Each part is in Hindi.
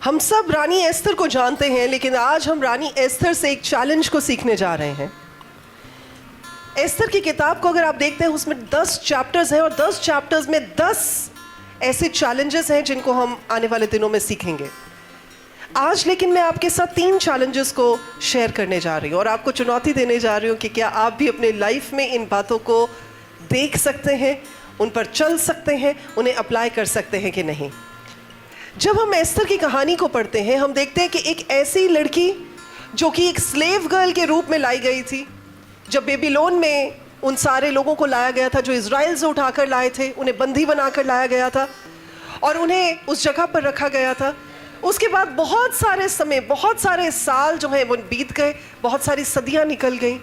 हम सब रानी एस्थर को जानते हैं, लेकिन आज हम रानी एस्थर से एक चैलेंज को सीखने जा रहे हैं। एस्थर की किताब को अगर आप देखते हैं उसमें 10 चैप्टर्स हैं और 10 चैप्टर्स में 10 ऐसे चैलेंजेस हैं जिनको हम आने वाले दिनों में सीखेंगे। आज लेकिन मैं आपके साथ 3 चैलेंजेस को शेयर करने जा रही हूँ और आपको चुनौती देने जा रही हूँ कि क्या आप भी अपने लाइफ में इन बातों को देख सकते हैं, उन पर चल सकते हैं, उन्हें अप्लाई कर सकते हैं कि नहीं। जब हम एस्थर की कहानी को पढ़ते हैं, हम देखते हैं कि एक ऐसी लड़की जो कि एक स्लेव गर्ल के रूप में लाई गई थी, जब बेबीलोन में उन सारे लोगों को लाया गया था जो इज़राइल से उठाकर लाए थे, उन्हें बंदी बनाकर लाया गया था और उन्हें उस जगह पर रखा गया था। उसके बाद बहुत सारे समय, बहुत सारे साल जो हैं वो बीत गए, बहुत सारी सदियां निकल गई।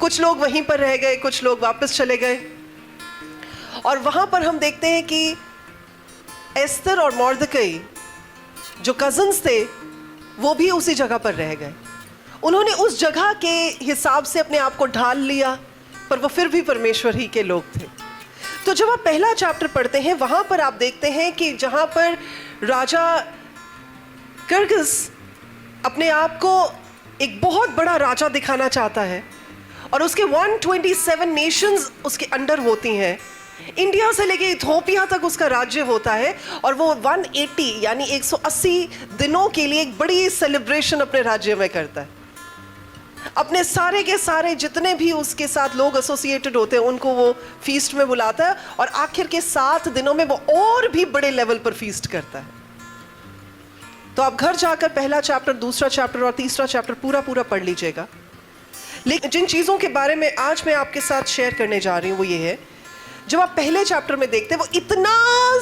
कुछ लोग वहीं पर रह गए, कुछ लोग वापस चले गए और वहाँ पर हम देखते हैं कि एस्थर और मोर्देकाई जो कज़न्स थे वो भी उसी जगह पर रह गए। उन्होंने उस जगह के हिसाब से अपने आप को ढाल लिया, पर वो फिर भी परमेश्वर ही के लोग थे। तो जब आप पहला चैप्टर पढ़ते हैं, वहाँ पर आप देखते हैं कि जहाँ पर राजा किर्गिस अपने आप को एक बहुत बड़ा राजा दिखाना चाहता है और उसके 127 नेशंस उसके अंडर होती हैं। इंडिया से लेके इथोपिया तक उसका राज्य होता है और वो 180 यानी 180 दिनों के लिए एक बड़ी सेलिब्रेशन अपने राज्य में करता है। अपने सारे के सारे जितने भी उसके साथ लोग एसोसिएटेड होते हैं उनको वो फीस्ट में बुलाता है और आखिर के 7 दिनों में वो और भी बड़े लेवल पर फीस्ट करता है। तो आप घर जाकर पहला चैप्टर, दूसरा चैप्टर और तीसरा चैप्टर पूरा पढ़ लीजिएगा। लेकिन जिन चीज़ों के बारे में आज मैं आपके साथ शेयर करने जा रही हूँ वो ये है, जब आप पहले चैप्टर में देखते हैं वो इतना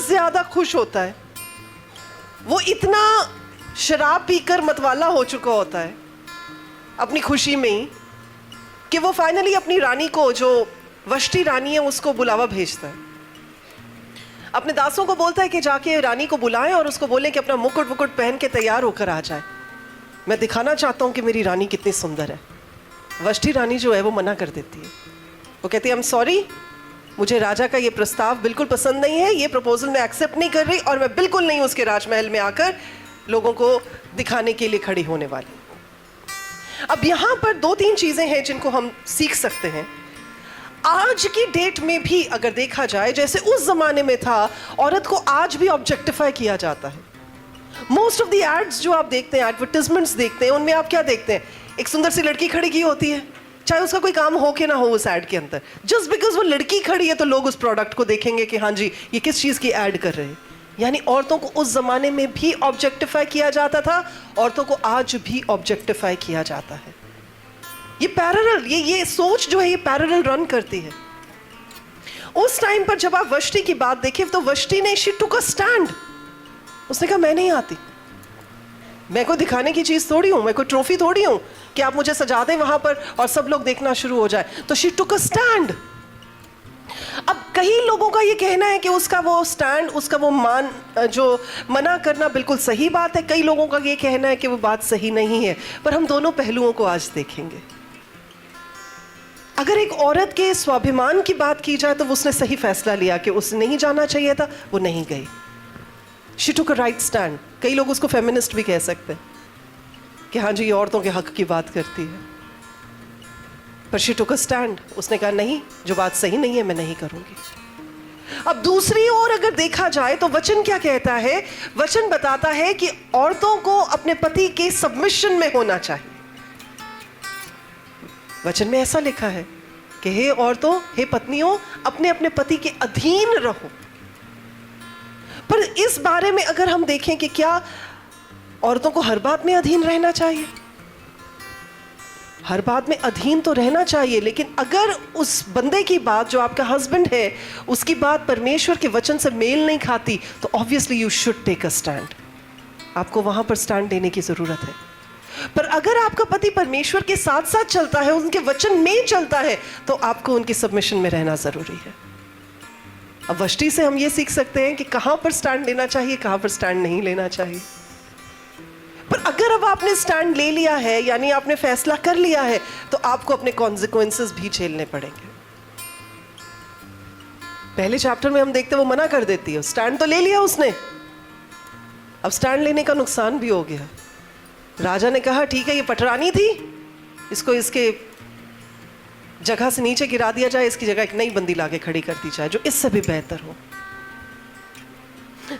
ज़्यादा खुश होता है, वो इतना शराब पीकर मतवाला हो चुका होता है अपनी खुशी में ही कि वो फाइनली अपनी रानी को, जो वष्टी रानी है, उसको बुलावा भेजता है। अपने दासों को बोलता है कि जाके रानी को बुलाएं और उसको बोलें कि अपना मुकुट वुकुट पहन के तैयार होकर आ जाए, मैं दिखाना चाहता हूँ कि मेरी रानी कितनी सुंदर है। वष्टी रानी जो है वो मना कर देती है। वो कहती है, आई एम सॉरी, मुझे राजा का ये प्रस्ताव बिल्कुल पसंद नहीं है, ये प्रपोजल मैं एक्सेप्ट नहीं कर रही और मैं बिल्कुल नहीं उसके राजमहल में आकर लोगों को दिखाने के लिए खड़ी होने वाली। अब यहाँ पर 2-3 चीज़ें हैं जिनको हम सीख सकते हैं। आज की डेट में भी अगर देखा जाए, जैसे उस ज़माने में था, औरत को आज भी ऑब्जेक्टिफाई किया जाता है। मोस्ट ऑफ द एड्स जो आप देखते हैं, एडवर्टिजमेंट्स देखते हैं, उनमें आप क्या देखते हैं? एक सुंदर सी लड़की खड़ी की होती है, चाहे उसका कोई काम हो कि ना हो उस ऐड के अंदर। जस्ट बिकॉज वो लड़की खड़ी है तो लोग उस प्रोडक्ट को देखेंगे कि हाँ जी ये किस चीज़ की ऐड कर रहे हैं। यानी औरतों को उस ज़माने में भी ऑब्जेक्टिफाई किया जाता था, औरतों को आज भी ऑब्जेक्टिफाई किया जाता है। ये पैरेलल, ये सोच जो है ये पैरेलल रन करती है। उस टाइम पर जब आप वष्टी की बात देखें तो वष्टी ने शी टुक अ स्टैंड। उसने कहा मैं नहीं आती, मैं कोई दिखाने की चीज़ थोड़ी हूँ, मैं कोई ट्रॉफी थोड़ी हूँ कि आप मुझे सजा दें वहाँ पर और सब लोग देखना शुरू हो जाए। तो शी टुक अ स्टैंड। अब कई लोगों का ये कहना है कि उसका वो स्टैंड, उसका वो जो मना करना बिल्कुल सही बात है। कई लोगों का ये कहना है कि वो बात सही नहीं है। पर हम दोनों पहलुओं को आज देखेंगे। अगर एक औरत के स्वाभिमान की बात की जाए तो उसने सही फैसला लिया कि उसे नहीं जाना चाहिए था, वो नहीं गई। She took a right stand. कई लोग उसको फेमिनिस्ट भी कह सकते हैं कि हाँ जी ये औरतों के हक की बात करती है, पर शी टुक अ स्टैंड। उसने कहा नहीं, जो बात सही नहीं है मैं नहीं करूंगी। अब दूसरी ओर अगर देखा जाए तो वचन क्या कहता है? वचन बताता है कि औरतों को अपने पति के सबमिशन में होना चाहिए। वचन में ऐसा लिखा है कि हे औरतों, हे पत्नियों, अपने अपने पति के अधीन रहो। पर इस बारे में अगर हम देखें कि क्या औरतों को हर बात में अधीन रहना चाहिए? हर बात में अधीन तो रहना चाहिए, लेकिन अगर उस बंदे की बात, जो आपका हस्बैंड है, उसकी बात परमेश्वर के वचन से मेल नहीं खाती तो obviously you should take a stand. आपको वहां पर स्टैंड लेने की जरूरत है। पर अगर आपका पति परमेश्वर के साथ साथ चलता है, उनके वचन में चलता है, तो आपको उनकी सबमिशन में रहना जरूरी है। अब वष्टी से हम ये सीख सकते हैं कि कहां पर स्टैंड लेना चाहिए, कहां पर स्टैंड नहीं लेना चाहिए। पर अगर अब आपने स्टैंड ले लिया है, यानी आपने फैसला कर लिया है, तो आपको अपने कॉन्सिक्वेंसेस भी झेलने पड़ेंगे। पहले चैप्टर में हम देखते हैं वो मना कर देती है, स्टैंड तो ले लिया उसने, अब स्टैंड लेने का नुकसान भी हो गया। राजा ने कहा ठीक है, ये पटरानी थी, इसको इसके जगह से नीचे गिरा दिया जाए, इसकी जगह एक नई बंदी लाके खड़ी कर दी जाए जो इससे भी बेहतर हो।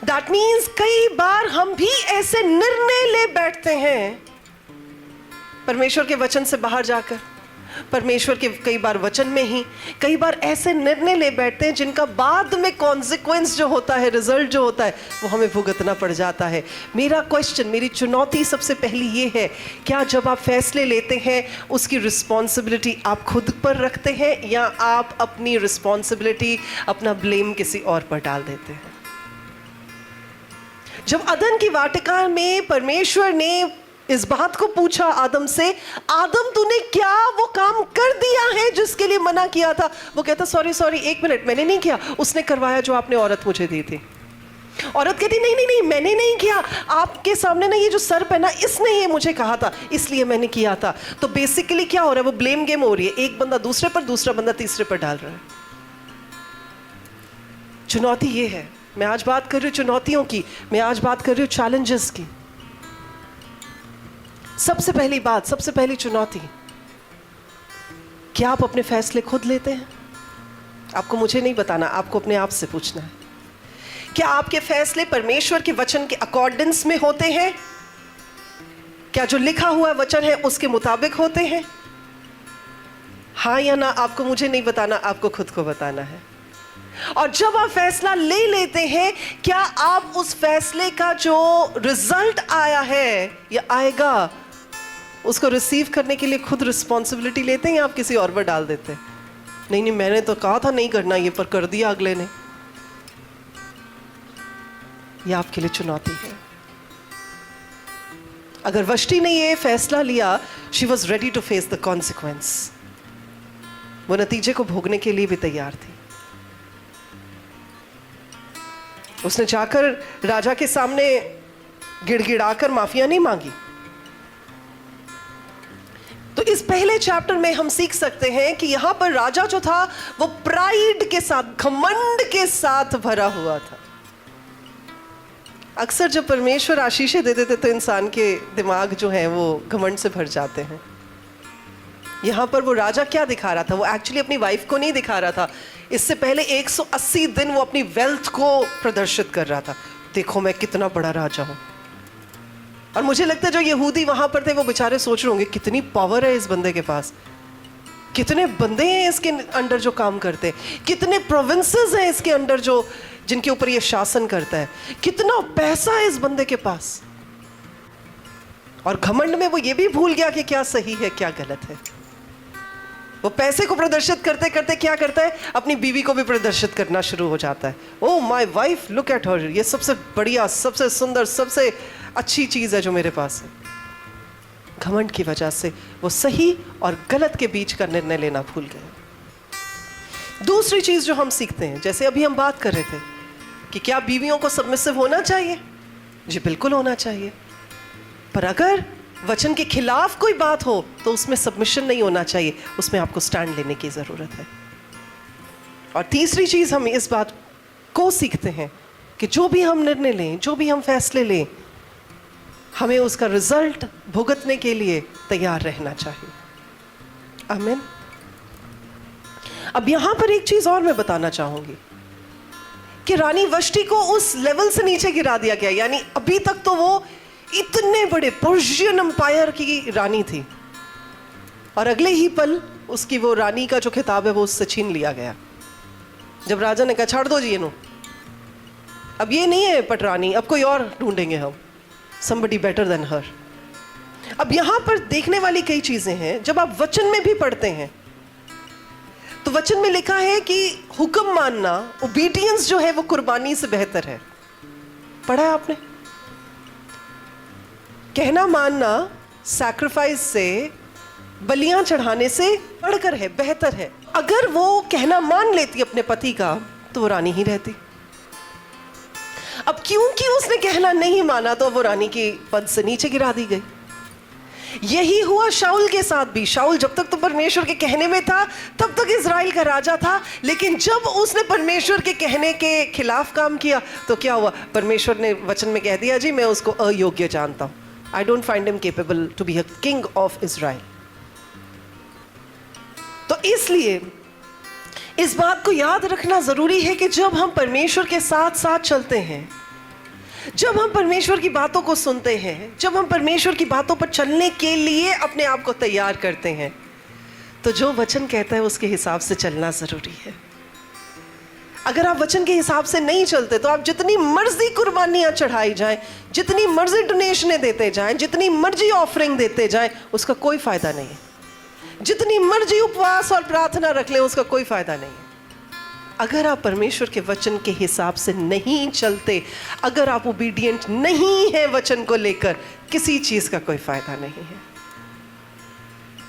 दैट मीन्स कई बार हम भी ऐसे निर्णय ले बैठते हैं परमेश्वर के वचन से बाहर जाकर, परमेश्वर के कई बार वचन में ही कई बार ऐसे निर्णय ले बैठते हैं जिनका बाद में कॉन्सिक्वेंस जो होता है, रिजल्ट जो होता है, वो हमें भुगतना पड़ जाता है। मेरा क्वेश्चन, मेरी चुनौती सबसे पहली ये है, क्या जब आप फैसले लेते हैं उसकी रिस्पॉन्सिबिलिटी आप खुद पर रखते हैं या आप अपनी रिस्पॉन्सिबिलिटी, अपना ब्लेम किसी और पर डाल देते हैं? जब अदन की वाटिका में परमेश्वर ने इस बात को पूछा आदम से, आदम तूने क्या वो काम कर दिया है जिसके लिए मना किया था? वो कहता सॉरी एक मिनट, मैंने नहीं किया, उसने करवाया जो आपने औरत मुझे दी थी। औरत कहती नहीं मैंने नहीं किया, आपके सामने ना ये जो सर पहना इसने ये मुझे कहा था इसलिए मैंने किया था। तो बेसिकली क्या हो रहा है, वो ब्लेम गेम हो रही है, एक बंदा दूसरे पर, दूसरा बंदा तीसरे पर डाल रहा है। चुनौती ये है, मैं आज बात कर रही हूँ चुनौतियों की, मैं आज बात कर रही हूँ चैलेंजेस की। सबसे पहली बात, सबसे पहली चुनौती, क्या आप अपने फैसले खुद लेते हैं? आपको मुझे नहीं बताना, आपको अपने आप से पूछना है। क्या आपके फैसले परमेश्वर के वचन के अकॉर्डेंस में होते हैं? क्या जो लिखा हुआ वचन है उसके मुताबिक होते हैं? हाँ या ना आपको मुझे नहीं बताना, आपको खुद को बताना है। और जब आप फैसला ले लेते हैं, क्या आप उस फैसले का जो रिजल्ट आया है या आएगा उसको रिसीव करने के लिए खुद रिस्पॉन्सिबिलिटी लेते हैं या आप किसी और पर डाल देते हैं? नहीं मैंने तो कहा था नहीं करना ये, पर कर दिया अगले ने। यह आपके लिए चुनौती है। अगर वष्टी ने ये फैसला लिया, she was ready to face the consequence, वो नतीजे को भोगने के लिए भी तैयार थी। उसने जाकर राजा के सामने गिड़गिड़ाकर माफिया नहीं मांगी। तो इस पहले चैप्टर में हम सीख सकते हैं कि यहां पर राजा जो था वो प्राइड के साथ, घमंड के साथ भरा हुआ था। अक्सर जब परमेश्वर आशीषें दे देते तो इंसान के दिमाग जो है वो घमंड से भर जाते हैं। यहां पर वो राजा क्या दिखा रहा था? वो एक्चुअली अपनी वाइफ को नहीं दिखा रहा था। इससे पहले 180 दिन वो अपनी वेल्थ को प्रदर्शित कर रहा था, देखो मैं कितना बड़ा राजा हूं। और मुझे लगता है जो यहूदी वहां पर थे वो बेचारे सोच रहे होंगे कितनी पावर है इस बंदे के पास, कितने बंदे हैं इसके अंडर जो काम करते हैं, कितने प्रोविंसेस हैं इसके अंडर जो जिनके ऊपर ये शासन करता है, कितना पैसा है इस बंदे के पास। और घमंड में वो ये भी भूल गया कि क्या सही है क्या गलत है। वो पैसे को प्रदर्शित करते करते क्या करता है, अपनी बीवी को भी प्रदर्शित करना शुरू हो जाता है। Oh my wife, look at her, ये सबसे बढ़िया, सबसे सुंदर, सबसे अच्छी चीज है जो मेरे पास है। घमंड की वजह से वो सही और गलत के बीच का निर्णय लेना भूल गए। दूसरी चीज जो हम सीखते हैं, जैसे अभी हम बात कर रहे थे कि क्या बीवियों को सबमिसिव होना चाहिए? जी बिल्कुल होना चाहिए, पर अगर वचन के खिलाफ कोई बात हो तो उसमें सबमिशन नहीं होना चाहिए, उसमें आपको स्टैंड लेने की जरूरत है। और तीसरी चीज हम इस बात को सीखते हैं कि जो भी हम निर्णय लें, जो भी हम फैसले लें, हमें उसका रिजल्ट भुगतने के लिए तैयार रहना चाहिए। आमीन। अब यहां पर एक चीज और मैं बताना चाहूंगी कि रानी वष्टी को उस लेवल से नीचे गिरा दिया गया, यानी अभी तक तो वो इतने बड़े पर्शियन एम्पायर की रानी थी और अगले ही पल उसकी वो रानी का जो खिताब है वो उससे छीन लिया गया। जब राजा ने कहा छोड़ दो जी इन्हों, अब ये नहीं है पटरानी, अब कोई और ढूंढेंगे हम, somebody better than her। अब यहां पर देखने वाली कई चीजें हैं। जब आप वचन में भी पढ़ते हैं तो वचन में लिखा है कि हुक्म मानना, ओबीडियंस जो है वो कुर्बानी से बेहतर है। पढ़ा है आपने? कहना मानना सैक्रिफाइस से, बलियां चढ़ाने से बढ़कर है, बेहतर है। अगर वो कहना मान लेती अपने पति का तो वो रानी ही रहती। अब क्योंकि उसने कहना नहीं माना तो वो रानी के पद से नीचे गिरा दी गई। यही हुआ शाऊल के साथ भी। शाऊल जब तक तो परमेश्वर के कहने में था तब तक इजराइल का राजा था, लेकिन जब उसने परमेश्वर के कहने के खिलाफ काम किया तो क्या हुआ? परमेश्वर ने वचन में कह दिया, जी मैं उसको अयोग्य जानता हूं, I don't find him capable to be a king of Israel. तो इसलिए इस बात को याद रखना जरूरी है कि जब हम परमेश्वर के साथ साथ चलते हैं, जब हम परमेश्वर की बातों को सुनते हैं, जब हम परमेश्वर की बातों पर चलने के लिए अपने आप को तैयार करते हैं, तो जो वचन कहता है उसके हिसाब से चलना जरूरी है। अगर आप वचन के हिसाब से नहीं चलते तो आप जितनी मर्जी कुर्बानियां चढ़ाई जाएं, जितनी मर्जी डोनेशनें देते जाएं, जितनी मर्जी ऑफरिंग देते जाएं, उसका कोई फायदा नहीं है। जितनी मर्जी उपवास और प्रार्थना रख लें, उसका कोई फायदा नहीं है। अगर आप परमेश्वर के वचन के हिसाब से नहीं चलते, अगर आप ओबीडिएंट नहीं है वचन को लेकर, किसी चीज का कोई फायदा नहीं है।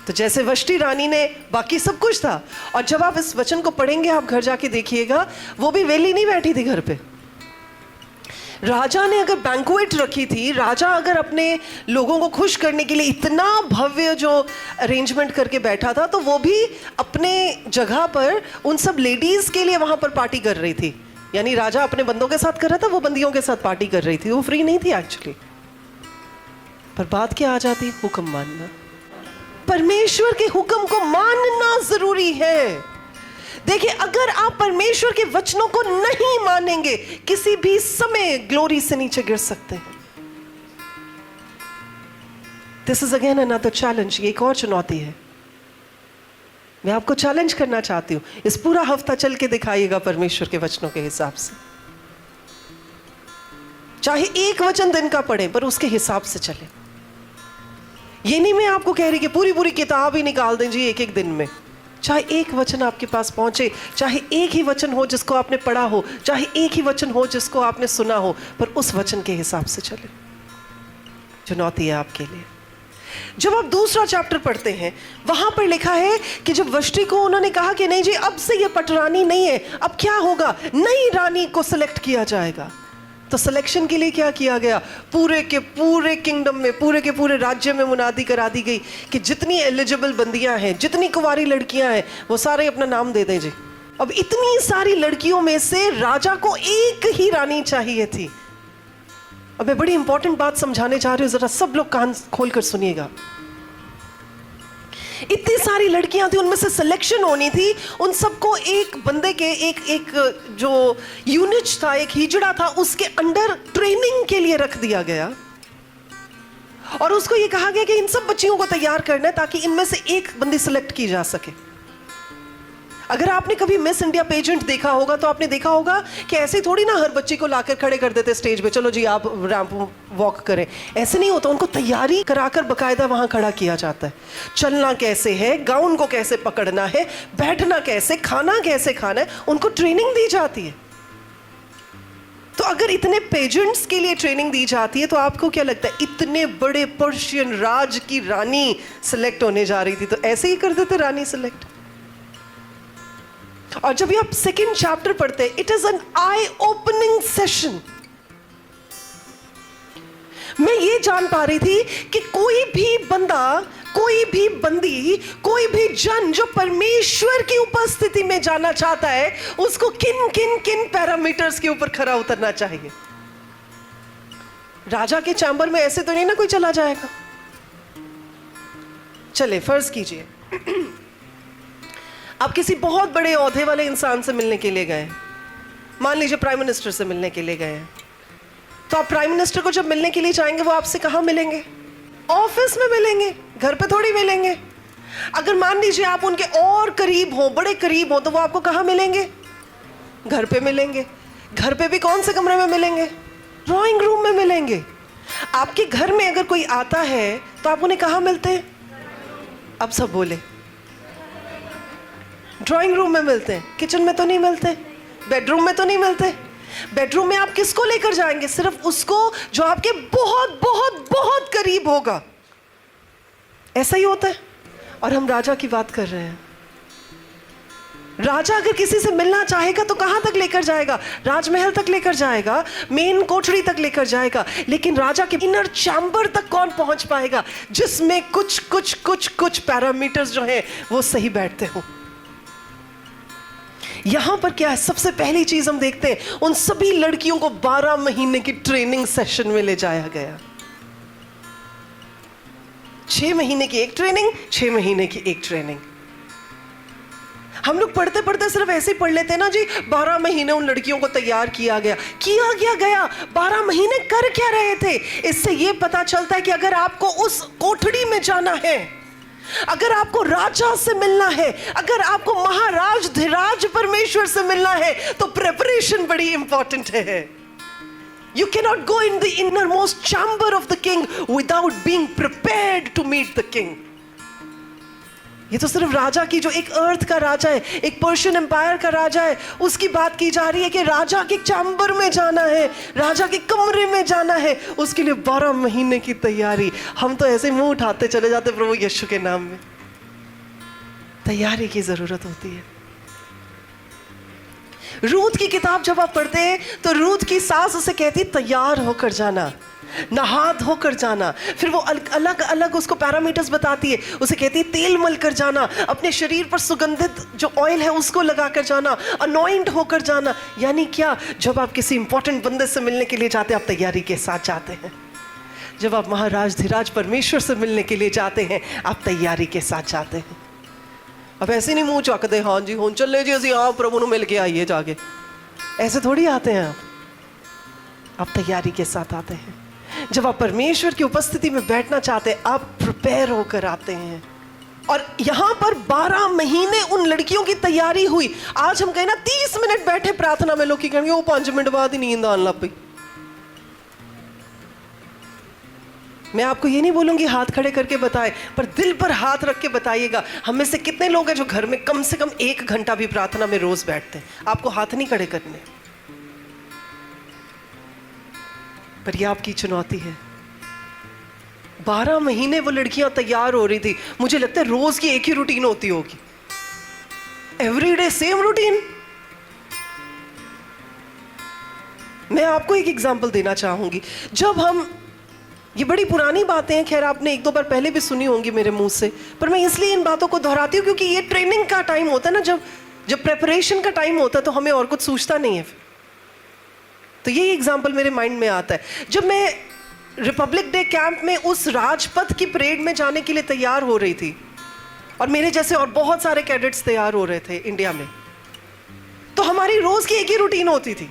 तो जैसे वष्टी रानी ने बाकी सब कुछ था, और जब आप इस वचन को पढ़ेंगे, आप घर जाके देखिएगा, वो भी वेली नहीं बैठी थी घर पे। राजा ने अगर बैंक्वेट रखी थी, राजा अगर अपने लोगों को खुश करने के लिए इतना भव्य जो अरेंजमेंट करके बैठा था, तो वो भी अपने जगह पर उन सब लेडीज के लिए वहां पर पार्टी कर रही थी। यानी राजा अपने बंदों के साथ कर रहा था, वो बंदियों के साथ पार्टी कर रही थी। वो फ्री नहीं थी एक्चुअली। पर बात क्या आ जाती? हुक्म मानना। परमेश्वर के हुक्म को मानना जरूरी है। देखिए, अगर आप परमेश्वर के वचनों को नहीं मानेंगे, किसी भी समय ग्लोरी से नीचे गिर सकते हैं। This is again another challenge. ये एक और चुनौती है। मैं आपको चैलेंज करना चाहती हूं, इस पूरा हफ्ता चल के दिखाइएगा परमेश्वर के वचनों के हिसाब से। चाहे एक वचन दिन का पढ़े, पर उसके हिसाब से चले। ये नहीं मैं आपको कह रही कि पूरी पूरी किताब ही निकाल दें जी एक एक दिन में। चाहे एक वचन आपके पास पहुंचे, चाहे एक ही वचन हो जिसको आपने पढ़ा हो, चाहे एक ही वचन हो जिसको आपने सुना हो, पर उस वचन के हिसाब से चले। चुनौती है आपके लिए। जब आप दूसरा चैप्टर पढ़ते हैं, वहां पर लिखा है कि जब वष्टी को उन्होंने कहा कि नहीं जी अब से ये पटरानी नहीं है, अब क्या होगा, नई रानी को सिलेक्ट किया जाएगा। तो सिलेक्शन के लिए क्या किया गया? पूरे के पूरे किंगडम में, पूरे के पूरे राज्य में मुनादी करा दी गई कि जितनी एलिजिबल बंदियां हैं, जितनी कुंवारी लड़कियां हैं, वो सारे अपना नाम दे दें जी। अब इतनी सारी लड़कियों में से राजा को एक ही रानी चाहिए थी। अब मैं बड़ी इंपॉर्टेंट बात समझाने जा रही हूं, जरा सब लोग कान खोलकर सुनिएगा। इतनी सारी लड़कियां थी, उनमें से सिलेक्शन होनी थी। उन सबको एक बंदे के एक जो यूनिट था, एक हिजड़ा था, उसके अंडर ट्रेनिंग के लिए रख दिया गया। और उसको ये कहा गया कि इन सब बच्चियों को तैयार करना है ताकि इनमें से एक बंदी सिलेक्ट की जा सके। अगर आपने कभी मिस इंडिया पेजेंट देखा होगा तो आपने देखा होगा कि ऐसे थोड़ी ना हर बच्ची को लाकर खड़े कर देते स्टेज पे, चलो जी आप रैंप वॉक करें। ऐसे नहीं होता, उनको तैयारी कराकर बकायदा वहां खड़ा किया जाता है। चलना कैसे है, गाउन को कैसे पकड़ना है, बैठना कैसे, खाना कैसे खाना है, उनको ट्रेनिंग दी जाती है। तो अगर इतने पेजेंट्स के लिए ट्रेनिंग दी जाती है, तो आपको क्या लगता है इतने बड़े पर्शियन राज की रानी सिलेक्ट होने जा रही थी, तो ऐसे ही कर देते रानी सिलेक्ट। और जब ये आप सेकेंड चैप्टर पढ़ते हैं, it is an I opening session. मैं ये जान पा रही थी कि कोई भी बंदा, कोई भी बंदी, कोई भी जन जो परमेश्वर की उपस्थिति में जाना चाहता है, उसको किन किन किन पैरामीटर्स के ऊपर खरा उतरना चाहिए। राजा के चैम्बर में ऐसे तो नहीं ना कोई चला जाएगा। चले फर्ज कीजिए आप किसी बहुत बड़े ओहदे वाले इंसान से मिलने के लिए गए, मान लीजिए प्राइम मिनिस्टर से मिलने के लिए गए। तो आप प्राइम मिनिस्टर को जब मिलने के लिए जाएंगे, वो आपसे कहाँ मिलेंगे? ऑफिस में मिलेंगे, घर पे थोड़ी मिलेंगे। अगर मान लीजिए आप उनके और करीब हो, बड़े करीब हो, तो वो आपको कहाँ मिलेंगे? घर पे मिलेंगे। घर पे भी कौन से कमरे में मिलेंगे? ड्राइंग रूम में मिलेंगे। आपके घर में अगर कोई आता है तो आप उन्हें कहाँ मिलते हैं? अब सब बोले ड्राइंग रूम में मिलते हैं। किचन में तो नहीं मिलते, बेडरूम में तो नहीं मिलते। बेडरूम में आप किसको लेकर जाएंगे? सिर्फ उसको जो आपके बहुत बहुत बहुत करीब होगा। ऐसा ही होता है। और हम राजा की बात कर रहे हैं। राजा अगर किसी से मिलना चाहेगा तो कहां तक लेकर जाएगा? राजमहल तक लेकर जाएगा, मेन कोठरी तक लेकर जाएगा, लेकिन राजा के इनर चैम्बर तक कौन पहुंच पाएगा जिसमें कुछ पैरामीटर्स जो हैं वो सही बैठते हो। यहां पर क्या है? सबसे पहली चीज हम देखते हैं, उन सभी लड़कियों को 12 महीने की ट्रेनिंग सेशन में ले जाया गया। 6 महीने की एक ट्रेनिंग, 6 महीने की एक ट्रेनिंग। हम लोग पढ़ते पढ़ते सिर्फ ऐसे ही पढ़ लेते हैं ना जी, 12 महीने उन लड़कियों को तैयार किया गया। 12 महीने कर क्या रहे थे? इससे यह पता चलता है कि अगर आपको उस कोठरी में जाना है, अगर आपको राजा से मिलना है, अगर आपको महाराज धीराज परमेश्वर से मिलना है, तो प्रिपरेशन बड़ी इंपॉर्टेंट है। You cannot go in the innermost chamber of the king without being prepared to meet the king. ये तो सिर्फ राजा की, जो एक अर्थ का राजा है, एक पर्शियन एम्पायर का राजा है, उसकी बात की जा रही है कि राजा के चैम्बर में जाना है, राजा के कमरे में जाना है, उसके लिए 12 महीने की तैयारी। हम तो ऐसे मुंह उठाते चले जाते प्रभु यीशु के नाम में। तैयारी की जरूरत होती है। रूथ की किताब जब आप पढ़ते हैं तो रूथ की सास उसे कहती तैयार होकर जाना, नहा धोकर जाना। फिर वो अलग अलग उसको पैरामीटर्स बताती है। उसे कहती है तेल मल कर जाना, अपने शरीर पर सुगंधित जो ऑयल है उसको लगाकर जाना, अनॉइंट होकर जाना। यानी क्या? जब आप किसी इंपॉर्टेंट बंदे से मिलने के लिए जाते हैं, आप तैयारी के साथ जाते हैं। जब आप महाराज धीराज परमेश्वर से मिलने के लिए जाते हैं, आप तैयारी के साथ जाते हैं। अब ऐसे नहीं मुंह चकते, हाँ जी हुन चले जी असी हाँ प्रभु ਨੂੰ मिल के आइए जाके, ऐसे थोड़ी आते हैं आप तैयारी के साथ आते हैं। जब आप परमेश्वर की उपस्थिति में बैठना चाहते हैं, आप प्रिपेयर होकर आते हैं। और यहां पर 12 महीने उन लड़कियों की तैयारी हुई। आज हम कहें ना 30 मिनट बैठे प्रार्थना में, लोग की कहेंगे वो 5 मिनट बाद ही नींद आने लग पई। मैं आपको ये नहीं बोलूंगी हाथ खड़े करके बताए, पर दिल पर हाथ रख के बताइएगा, हम में से कितने लोग हैं जो घर में कम से कम 1 घंटा भी प्रार्थना में रोज बैठते हैं? आपको हाथ नहीं खड़े करने, पर यह आपकी चुनौती है। 12 महीने वो लड़कियां तैयार हो रही थी। मुझे लगता है रोज की एक ही रूटीन होती होगी, एवरीडे सेम रूटीन। मैं आपको एक एग्जांपल देना चाहूंगी। जब हम, ये बड़ी पुरानी बातें हैं, खैर आपने 1-2 बार पहले भी सुनी होंगी मेरे मुंह से, पर मैं इसलिए इन बातों को दोहराती हूँ क्योंकि ये ट्रेनिंग का टाइम होता है ना, जब प्रेपरेशन का टाइम होता है तो हमें और कुछ सूझता नहीं है। तो ये एग्जाम्पल मेरे माइंड में आता है। जब मैं रिपब्लिक डे कैंप में उस राजपथ की परेड में जाने के लिए तैयार हो रही थी, और मेरे जैसे और बहुत सारे कैडेट्स तैयार हो रहे थे इंडिया में, तो हमारी रोज की एक ही रूटीन होती थी।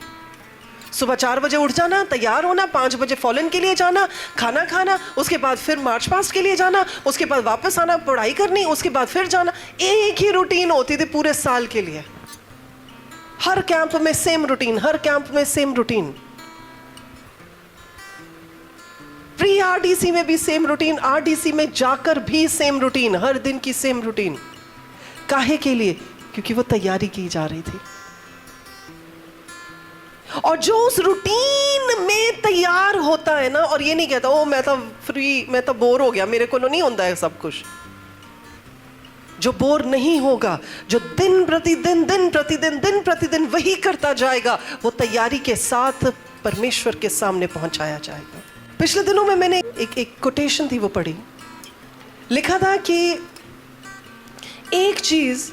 सुबह 4 बजे उठ जाना, तैयार होना, 5 बजे फॉलन के लिए जाना, खाना खाना, उसके बाद फिर मार्च पास्ट के लिए जाना, उसके बाद वापस आना, पढ़ाई करनी, उसके बाद फिर जाना। एक ही रूटीन होती थी पूरे साल के लिए। हर कैंप में सेम रूटीन, हर कैंप में सेम रूटीन। प्री आरडीसी में भी सेम रूटीन, आरडीसी में जाकर भी सेम रूटीन, हर दिन की सेम रूटीन। काहे के लिए? क्योंकि वो तैयारी की जा रही थी। और जो उस रूटीन में तैयार होता है ना, और ये नहीं कहता ओ मैं तो फ्री, मैं तो बोर हो गया, मेरे को नहीं होता है सब कुछ। जो बोर नहीं होगा, जो दिन प्रतिदिन वही करता जाएगा, वो तैयारी के साथ परमेश्वर के सामने पहुंचाया जाएगा। पिछले दिनों में मैंने एक कोटेशन थी वो पढ़ी, लिखा था कि एक चीज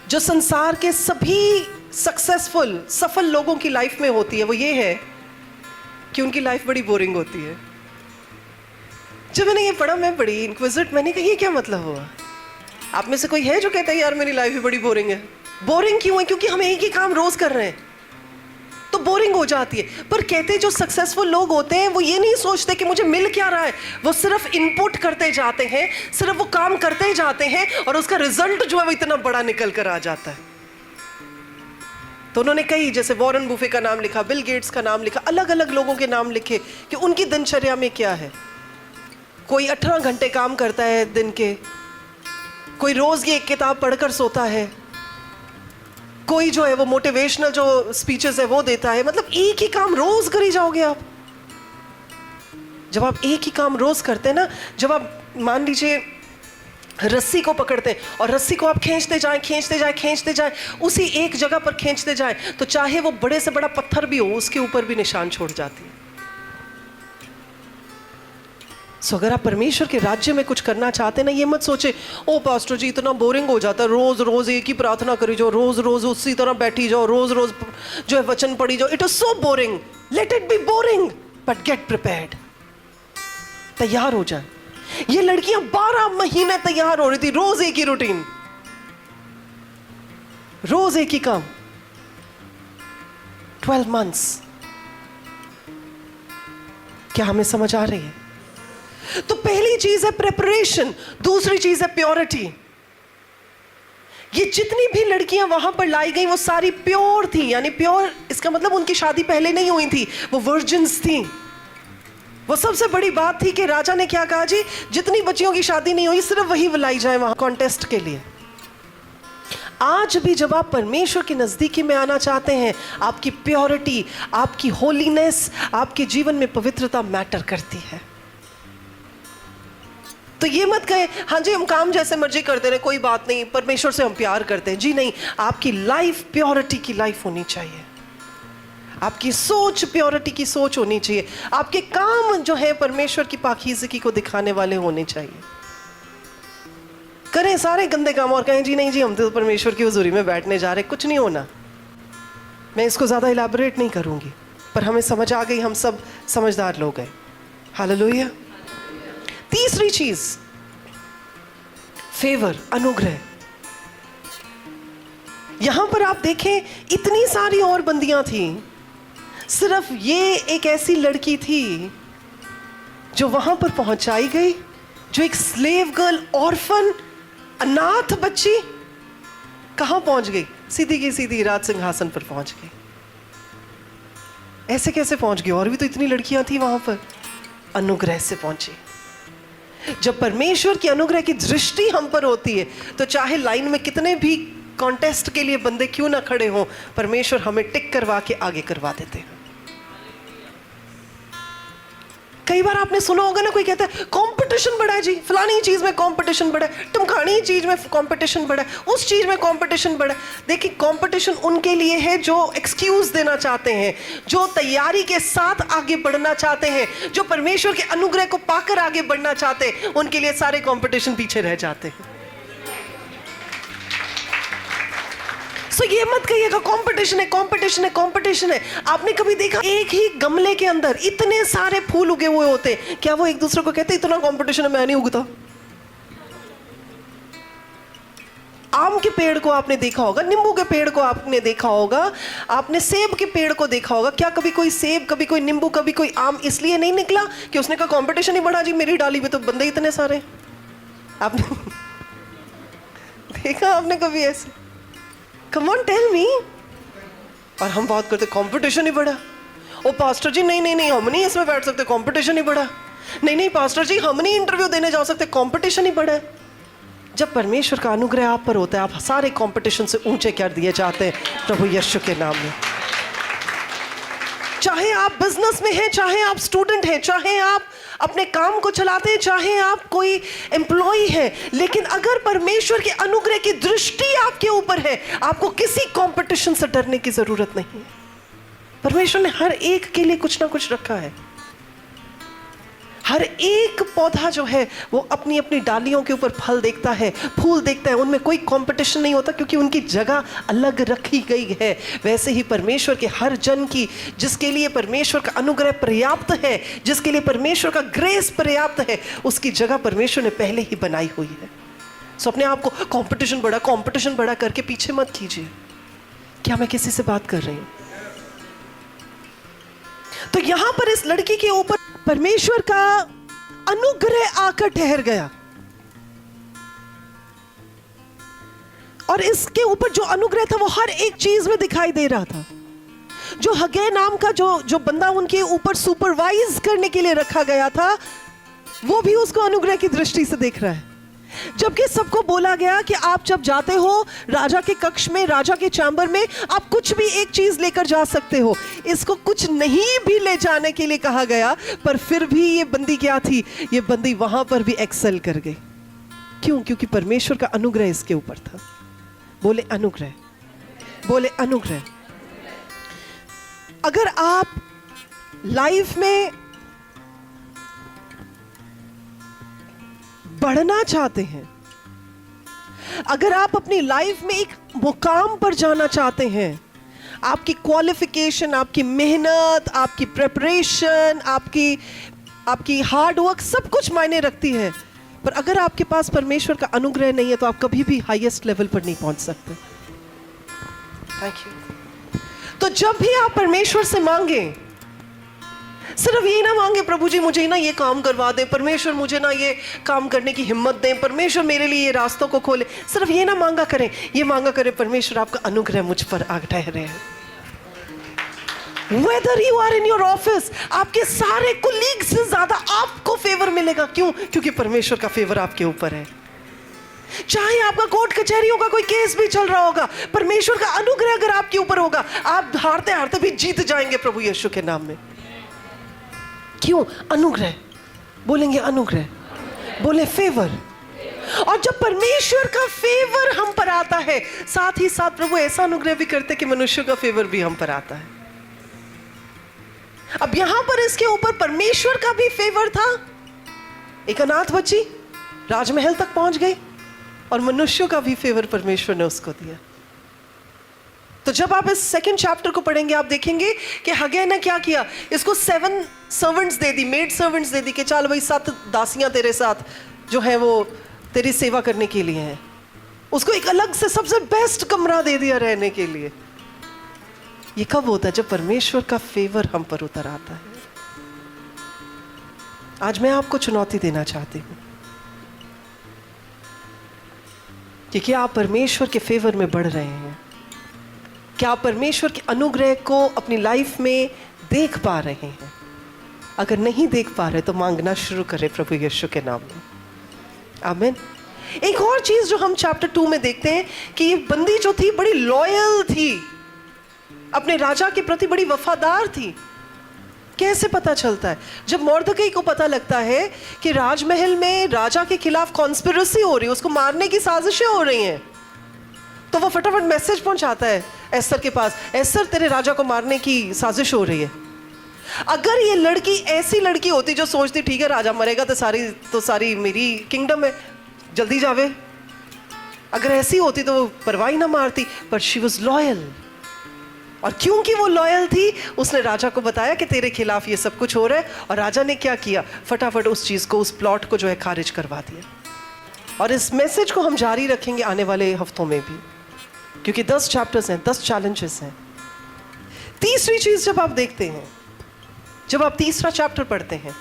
जो संसार के सभी सक्सेसफुल, सफल लोगों की लाइफ में होती है, वो ये है कि उनकी लाइफ बड़ी बोरिंग होती है। जब मैंने ये पढ़ा, मैं बड़ी इंक्विजिट, मैंने कहा ये क्या मतलब हुआ? आप में से कोई है जो कहता है यार मेरी लाइफ भी बड़ी बोरिंग है? बोरिंग क्यों है? क्योंकि हम एक ही काम रोज कर रहे हैं तो बोरिंग हो जाती है। पर कहते जो सक्सेसफुल लोग होते हैं वो ये नहीं सोचते कि मुझे मिल क्या रहा है, वो सिर्फ इनपुट करते जाते हैं, सिर्फ वो काम करते जाते हैं, और उसका रिजल्ट जो है वो इतना बड़ा निकल कर आ जाता है। तो उन्होंने कई, जैसे वॉरेन बुफे का नाम लिखा, बिल गेट्स का नाम लिखा, अलग अलग लोगों के नाम लिखे कि उनकी दिनचर्या में क्या है। कोई 18 घंटे काम करता है दिन के, कोई रोज की एक किताब पढ़कर सोता है, कोई जो है वो मोटिवेशनल जो स्पीचेस है वो देता है। मतलब एक ही काम रोज करी जाओगे आप। जब आप एक ही काम रोज करते हैं ना, जब आप मान लीजिए रस्सी को पकड़ते हैं और रस्सी को आप खींचते जाएं, खींचते जाएं, खींचते जाएं, उसी एक जगह पर खींचते जाएं, तो चाहे वो बड़े से बड़ा पत्थर भी हो उसके ऊपर भी निशान छोड़ जाती है। सो अगर आप परमेश्वर के राज्य में कुछ करना चाहते हैं ना, ये मत सोचे ओ पास्टर जी इतना बोरिंग हो जाता है, रोज रोज एक ही प्रार्थना करी जाओ, रोज रोज उसी तरह बैठी जाओ, रोज रोज जो है वचन पढ़ी जाओ। It is so boring. Let it be boring but get prepared. तैयार हो जाए। ये लड़कियां 12 महीने तैयार हो रही थी, रोज एक ही रूटीन, रोज एक ही काम, 12 मंथ्स। क्या हमें समझ आ रही है? तो पहली चीज है प्रेपरेशन, दूसरी चीज है प्योरिटी। ये जितनी भी लड़कियां वहां पर लाई गई वो सारी प्योर थी, यानी प्योर इसका मतलब उनकी शादी पहले नहीं हुई थी, वो वर्जिन्स थी। वो सबसे बड़ी बात थी कि राजा ने क्या कहा जी, जितनी बच्चियों की शादी नहीं हुई सिर्फ वही बुलाई जाए वहां कॉन्टेस्ट के लिए। आज भी जब आप परमेश्वर की नजदीकी में आना चाहते हैं, आपकी प्योरिटी, आपकी होलीनेस, आपके जीवन में पवित्रता मैटर करती है। तो ये मत कहे हाँ जी हम काम जैसे मर्जी करते रहे, कोई बात नहीं, परमेश्वर से हम प्यार करते हैं। जी नहीं, आपकी लाइफ प्योरिटी की लाइफ होनी चाहिए, आपकी सोच प्योरिटी की सोच होनी चाहिए, आपके काम जो है परमेश्वर की पाकीज़गी को दिखाने वाले होने चाहिए। करें सारे गंदे काम और कहें जी नहीं जी हम तो परमेश्वर की हुजूरी में बैठने जा रहे, कुछ नहीं होना। मैं इसको ज़्यादा इलैबोरेट नहीं करूंगी, पर हमें समझ आ गई, हम सब समझदार लोग हैं। हालेलुया। तीसरी चीज फेवर, अनुग्रह। यहां पर आप देखें इतनी सारी और बंदियां थी, सिर्फ ये एक ऐसी लड़की थी जो वहां पर पहुंचाई गई, जो एक स्लेव गर्ल, ऑर्फन, अनाथ बच्ची कहां पहुंच गई? सीधी की सीधी राज सिंहासन पर पहुंच गई। ऐसे कैसे पहुंच गई? और भी तो इतनी लड़कियां थी वहां पर। अनुग्रह से पहुंची। जब परमेश्वर की अनुग्रह की दृष्टि हम पर होती है तो चाहे लाइन में कितने भी कॉन्टेस्ट के लिए बंदे क्यों ना खड़े हों, परमेश्वर हमें टिक करवा के आगे करवा देते हैं। कई बार आपने सुना होगा ना, कोई कहता है कंपटीशन बढ़ा है जी, फलानी चीज में कंपटीशन बढ़ा है, ढमकानी चीज में कंपटीशन बढ़ा है, उस चीज में कंपटीशन बढ़ा है। देखिए कंपटीशन उनके लिए है जो एक्सक्यूज देना चाहते हैं, जो तैयारी के साथ आगे बढ़ना चाहते हैं, जो परमेश्वर के अनुग्रह को पाकर आगे बढ़ना चाहते हैं, उनके लिए सारे कंपटीशन पीछे रह जाते हैं। तो ये मत कहिएगा कंपटीशन है, कंपटीशन है, कंपटीशन है। आपने कभी देखा एक ही गमले के अंदर इतने सारे फूल उगे हुए होते, क्या वो एक दूसरे को कहते इतना कंपटीशन है, मैं नहीं उगता? आम के पेड़ को आपने देखा होगा, नींबू के पेड़ को आपने देखा होगा, आपने सेब के पेड़ को देखा होगा। क्या कभी कोई सेब, कभी कोई नींबू, कभी कोई आम इसलिए नहीं निकला कि उसने कहा कंपटीशन ही बढ़ा जी, मेरी डाली में तो बंदे इतने सारे। आपने देखा आपने कभी ऐसे? Come on, tell me। और हम बात करते कंपटीशन ही बढ़ा। ओ पास्टर जी नहीं नहीं नहीं हम नहीं इसमें बैठ सकते, कंपटीशन ही बढ़ा। नहीं नहीं पास्टर जी हम नहीं इंटरव्यू देने जा सकते, कंपटीशन ही बढ़ा। जब परमेश्वर का अनुग्रह आप पर होता है, आप सारे कंपटीशन से ऊंचे कर दिए जाते हैं प्रभु यीशु के नाम में। चाहे आप बिजनेस में हैं, चाहे आप स्टूडेंट हैं, चाहे आप अपने काम को चलाते हैं, चाहे आप कोई एम्प्लॉय है, लेकिन अगर परमेश्वर के अनुग्रह की दृष्टि आपके ऊपर है, आपको किसी कंपटीशन से डरने की जरूरत नहीं है। परमेश्वर ने हर एक के लिए कुछ ना कुछ रखा है। हर एक पौधा जो है वो अपनी अपनी डालियों के ऊपर फल देखता है, फूल देखता है, उनमें कोई कंपटीशन नहीं होता क्योंकि उनकी जगह अलग रखी गई है। वैसे ही परमेश्वर के हर जन की, जिसके लिए परमेश्वर का अनुग्रह पर्याप्त है, जिसके लिए परमेश्वर का ग्रेस पर्याप्त है, उसकी जगह परमेश्वर ने पहले ही बनाई हुई है। सो अपने आप को कंपटीशन बढ़ा करके पीछे मत कीजिए। क्या मैं किसी से बात कर रही हूं? तो यहां पर इस लड़की के ऊपर परमेश्वर का अनुग्रह आकर ठहर गया, और इसके ऊपर जो अनुग्रह था वो हर एक चीज में दिखाई दे रहा था। जो हगे नाम का जो बंदा उनके ऊपर सुपरवाइज करने के लिए रखा गया था, वो भी उसको अनुग्रह की दृष्टि से देख रहा है। जबकि सबको बोला गया कि आप जब जाते हो राजा के कक्ष में, राजा के चैम्बर में, आप कुछ भी एक चीज लेकर जा सकते हो। इसको कुछ नहीं भी ले जाने के लिए कहा गया, पर फिर भी ये बंदी क्या थी? ये बंदी वहां पर भी एक्सेल कर गई। क्यों? क्योंकि परमेश्वर का अनुग्रह इसके ऊपर था। बोले अनुग्रह, बोले अनुग्रह। अगर आप लाइफ में बढ़ना चाहते हैं, अगर आप अपनी लाइफ में एक मुकाम पर जाना चाहते हैं, आपकी क्वालिफिकेशन, आपकी मेहनत, आपकी प्रिपरेशन, आपकी हार्ड वर्क सब कुछ मायने रखती है, पर अगर आपके पास परमेश्वर का अनुग्रह नहीं है तो आप कभी भी हाईएस्ट लेवल पर नहीं पहुंच सकते। Thank you. तो जब भी आप परमेश्वर से मांगे, सिर्फ ये ना मांगे प्रभु जी मुझे ना ये काम करवा दे, परमेश्वर मुझे ना ये काम करने की हिम्मत दें, परमेश्वर मेरे लिए ये रास्तों को खोले, सिर्फ ये ना मांगा करें, ये मांगा करें परमेश्वर आपका अनुग्रह मुझ पर आ ठहरे है। Whether you are in your office, आपके सारे कुलीग से ज्यादा आपको फेवर मिलेगा। क्यों? क्योंकि परमेश्वर का फेवर आपके ऊपर है। चाहे आपका कोर्ट कचहरियों का कोई केस भी चल रहा होगा, परमेश्वर का अनुग्रह अगर आपके ऊपर होगा, आप हारते हारते भी जीत जाएंगे प्रभु यीशु के नाम में। क्यों? अनुग्रह। बोलेंगे अनुग्रह, बोले फेवर। और जब परमेश्वर का फेवर हम पर आता है, साथ ही साथ प्रभु ऐसा अनुग्रह भी करते कि मनुष्य का फेवर भी हम पर आता है। अब यहां पर इसके ऊपर परमेश्वर का भी फेवर था। एक अनाथ बच्ची राजमहल तक पहुंच गई और मनुष्यों का भी फेवर परमेश्वर ने उसको दिया। तो जब आप इस सेकंड चैप्टर को पढ़ेंगे, आप देखेंगे कि हगे ने क्या किया, इसको 7 सर्वेंट्स दे दी, मेड सर्वेंट्स दे दी कि चल भाई 7 दासियां तेरे साथ जो है वो तेरी सेवा करने के लिए हैं। उसको एक अलग से सबसे बेस्ट कमरा दे दिया रहने के लिए। ये कब होता है? जब परमेश्वर का फेवर हम पर उतर आता है। आज मैं आपको चुनौती देना चाहती हूं कि क्या आप परमेश्वर के फेवर में बढ़ रहे हैं? क्या आप परमेश्वर के अनुग्रह को अपनी लाइफ में देख पा रहे हैं? अगर नहीं देख पा रहे तो मांगना शुरू करें प्रभु यीशु के नाम में। आमीन। एक और चीज जो हम चैप्टर 2 में देखते हैं कि ये बंदी जो थी बड़ी लॉयल थी, अपने राजा के प्रति बड़ी वफादार थी। कैसे पता चलता है? जब मोर्दकई को पता लगता है कि राजमहल में राजा के खिलाफ कॉन्स्पिरेसी हो रही है, उसको मारने की साजिशें हो रही हैं, तो वो फटाफट मैसेज पहुंचाता है एस्थर के पास, एस्थर तेरे राजा को मारने की साजिश हो रही है। अगर ये लड़की ऐसी लड़की होती जो सोचती ठीक है राजा मरेगा तो सारी मेरी किंगडम है, जल्दी जावे, अगर ऐसी होती तो वो परवाही ना मारती, पर शी वॉज लॉयल। और क्योंकि वो लॉयल थी, उसने राजा को बताया कि तेरे खिलाफ ये सब कुछ हो रहा है, और राजा ने क्या किया, फटाफट उस चीज को, उस प्लॉट को जो है खारिज करवा दिया। और इस मैसेज को हम जारी रखेंगे आने वाले हफ्तों में भी, क्योंकि 10 चैप्टर्स हैं, 10 चैलेंजेस हैं। तीसरी चीज जब आप देखते हैं, जब आप तीसरा चैप्टर पढ़ते हैं,